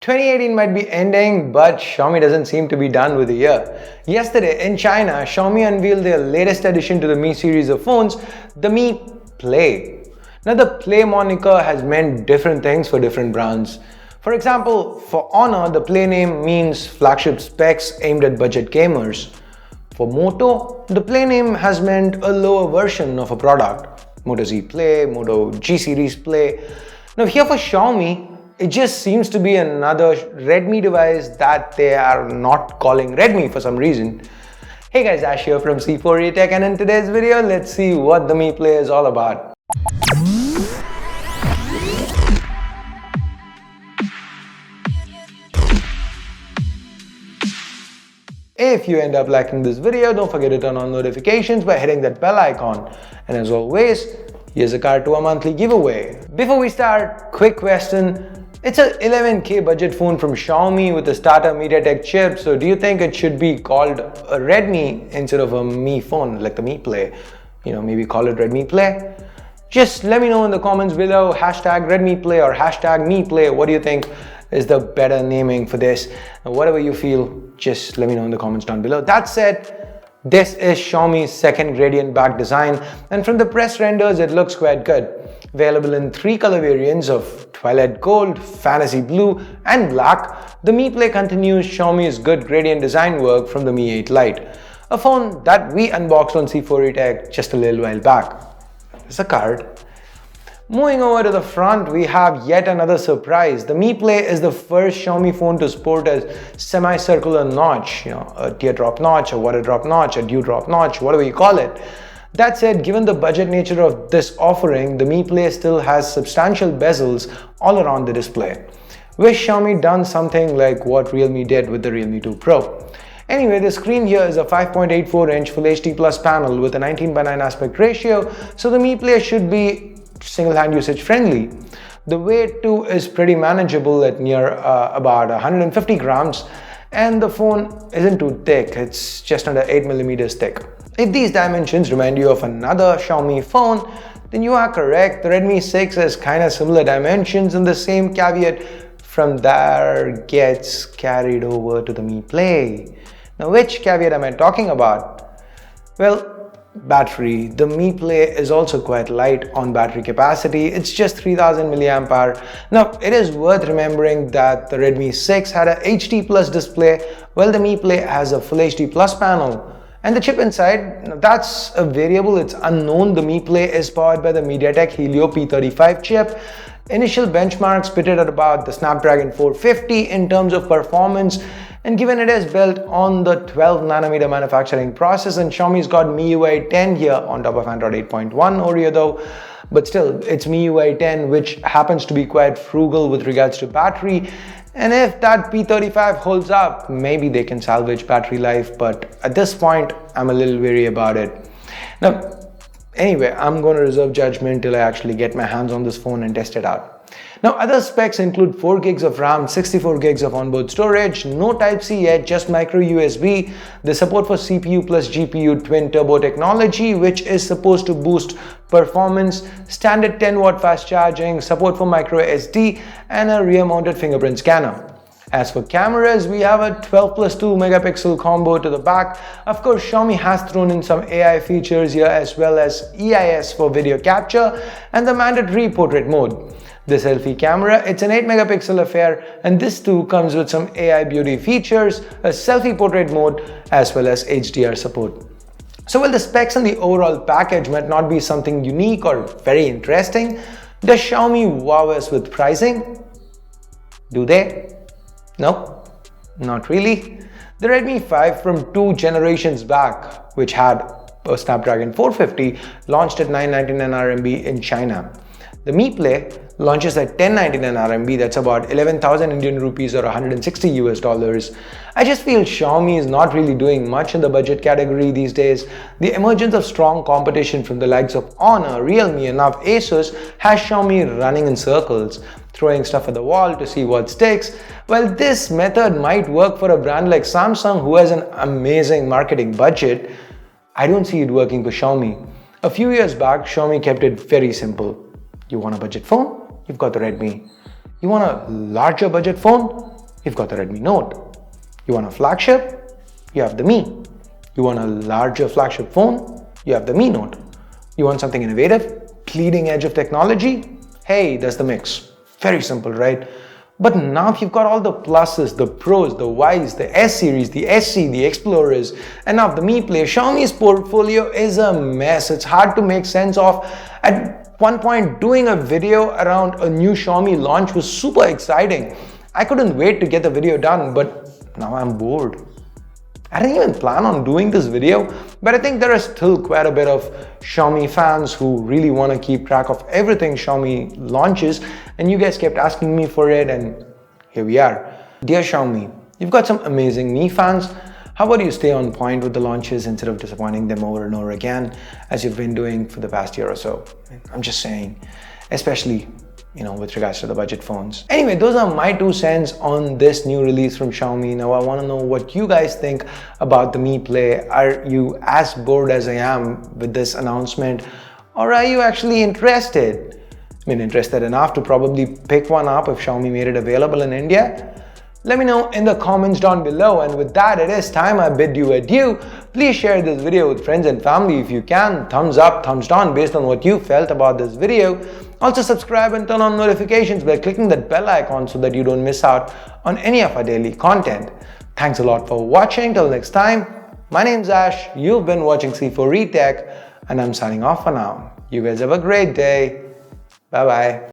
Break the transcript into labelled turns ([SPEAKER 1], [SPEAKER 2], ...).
[SPEAKER 1] 2018 might be ending, but Xiaomi doesn't seem to be done with the year. Yesterday in China, Xiaomi unveiled their latest addition to the Mi series of phones, the Mi Play. Now the Play moniker has meant different things for different brands. For example, for Honor, the Play name means flagship specs aimed at budget gamers. For Moto, the Play name has meant a lower version of a product. Moto Z Play, Moto G Series Play. Now here for Xiaomi, it just seems to be another Redmi device that they are not calling Redmi for some reason. Hey guys, Ash here from C4 Tech, and in today's video, let's see what the Mi Play is all about. If you end up liking this video, don't forget to turn on notifications by hitting that bell icon. And as always, here's a card to a monthly giveaway. Before we start, quick question. It's a 11K budget phone from Xiaomi with a starter Mediatek chip, so do you think it should be called a Redmi instead of a Mi phone, like the Mi Play? Maybe call it Redmi Play? Just let me know in the comments below, hashtag Redmi Play or hashtag Mi Play. What do you think is the better naming for this? And whatever you feel, just let me know in the comments down below. That said, this is Xiaomi's second gradient back design, and from the press renders it looks quite good. Available in 3 color variants of Twilight Gold, Fantasy Blue and Black, the Mi Play continues Xiaomi's good gradient design work from the Mi 8 Lite, a phone that we unboxed on C4 Tech just a little while back. There's a card. Moving over to the front, we have yet another surprise. The Mi Play is the first Xiaomi phone to sport a semicircular notch, a teardrop notch, a water drop notch, a dewdrop notch, whatever you call it. That said, given the budget nature of this offering, the Mi Play still has substantial bezels all around the display. Wish Xiaomi done something like what Realme did with the Realme 2 Pro. Anyway, the screen here is a 5.84-inch Full HD Plus panel with a 19:9 aspect ratio, so the Mi Play should be single-hand usage friendly. The weight too is pretty manageable at near about 150 grams, and the phone isn't too thick, it's just under 8mm thick. If these dimensions remind you of another Xiaomi phone, then you are correct. The Redmi 6 has kind of similar dimensions, and the same caveat from there gets carried over to the Mi Play. Now, which caveat am I talking about? Well, battery. The Mi Play is also quite light on battery capacity. It's just 3000 mAh. Now, it is worth remembering that the Redmi 6 had a HD Plus display, while the Mi Play has a Full HD Plus panel. And the chip inside, that's a variable, it's unknown. The Mi Play is powered by the Mediatek Helio P35 chip. Initial benchmarks put it at about the Snapdragon 450 in terms of performance, and given it is built on the 12nm manufacturing process, and Xiaomi's got MIUI 10 here on top of Android 8.1 Oreo though, but still it's MIUI 10, which happens to be quite frugal with regards to battery. And if that P35 holds up, maybe they can salvage battery life, but at this point, I'm a little wary about it. Now, anyway, I'm going to reserve judgment till I actually get my hands on this phone and test it out. Now, other specs include 4 gigs of RAM, 64 gigs of onboard storage, no Type-C yet, just micro USB, the support for CPU plus GPU twin turbo technology, which is supposed to boost performance, standard 10-watt fast charging, support for micro SD, and a rear-mounted fingerprint scanner. As for cameras, we have a 12+2 megapixel combo to the back. Of course, Xiaomi has thrown in some AI features here, as well as EIS for video capture and the mandatory portrait mode. The selfie camera, it's an 8 megapixel affair, and this too comes with some AI beauty features, a selfie portrait mode, as well as HDR support. So while the specs and the overall package might not be something unique or very interesting, does Xiaomi wow us with pricing? Do they? No, not really. The Redmi 5 from 2 generations back, which had a Snapdragon 450, launched at 999 RMB in China. The Mi Play launches at 1099 RMB, that's about 11,000 Indian rupees or 160 US dollars. I just feel Xiaomi is not really doing much in the budget category these days. The emergence of strong competition from the likes of Honor, Realme and now Asus has Xiaomi running in circles, throwing stuff at the wall to see what sticks. While this method might work for a brand like Samsung, who has an amazing marketing budget, I don't see it working for Xiaomi. A few years back, Xiaomi kept it very simple. You want a budget phone? You've got the Redmi. You want a larger budget phone? You've got the Redmi Note. You want a flagship? You have the Mi. You want a larger flagship phone? You have the Mi Note. You want something innovative? Leading edge of technology? Hey, there's the Mix. Very simple, right? But now you've got all the pluses, the pros, the Ys, the S series, the SC, the Explorers, and now the Mi Play. Xiaomi's portfolio is a mess. It's hard to make sense of. At one point, doing a video around a new Xiaomi launch was super exciting. I couldn't wait to get the video done, but now I'm bored. I didn't even plan on doing this video, but I think there are still quite a bit of Xiaomi fans who really want to keep track of everything Xiaomi launches, and you guys kept asking me for it, and here we are. Dear Xiaomi, you've got some amazing Mi fans. How about you stay on point with the launches instead of disappointing them over and over again, as you've been doing for the past year or so? I'm just saying, especially with regards to the budget phones. Anyway, those are my 2 cents on this new release from Xiaomi. Now I want to know what you guys think about the Mi Play. Are you as bored as I am with this announcement, or are you actually interested? Interested enough to probably pick one up if Xiaomi made it available in India? Let me know in the comments down below. And with that, it is time I bid you adieu. Please share this video with friends and family if you can. Thumbs up, thumbs down based on what you felt about this video. Also subscribe and turn on notifications by clicking that bell icon so that you don't miss out on any of our daily content. Thanks a lot for watching. Till next time, my name's Ash. You've been watching C4 Tech, and I'm signing off for now. You guys have a great day. Bye-bye.